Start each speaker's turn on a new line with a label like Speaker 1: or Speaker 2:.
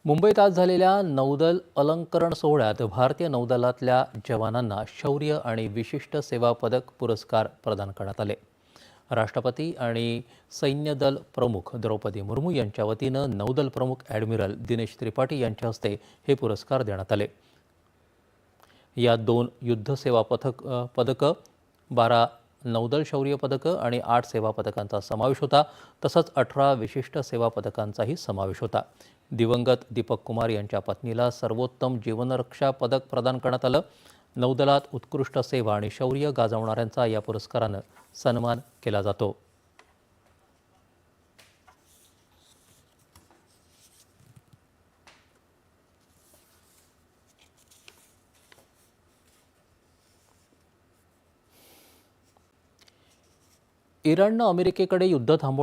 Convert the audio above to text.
Speaker 1: मुंबईत आज झालेल्या नौदल अलंकरण सोहळ्यात भारतीय नौदलातल्या जवानांना शौर्य आणि विशिष्ट सेवा पदक पुरस्कार प्रदान करण्यात आले। राष्ट्रपती आणि सैन्य दल प्रमुख द्रौपदी मुर्मू यांच्या वतीनं नौदल प्रमुख ॲडमिरल दिनेश त्रिपाठी यांच्या हस्ते हे पुरस्कार देण्यात आले। यात 2 युद्ध सेवा पदकं, 12 नौदल शौर्य पदकं आणि 8 सेवा पदकांचा समावेश होता। तसंच 18 विशिष्ट सेवा पदकांचाही समावेश होता। दिवंगत दीपक कुमार यांच्या पत्नीला सर्वोत्तम जीवनरक्षा पदक प्रदान करण्यात आलं। नौदलात उत्कृष्ट सेवा आणि शौर्य गाजवणाऱ्यांचा या पुरस्कारानं सन्मान केला जातो। इराणनं अमेरिकेकडे युद्ध थांबवण्यासाठी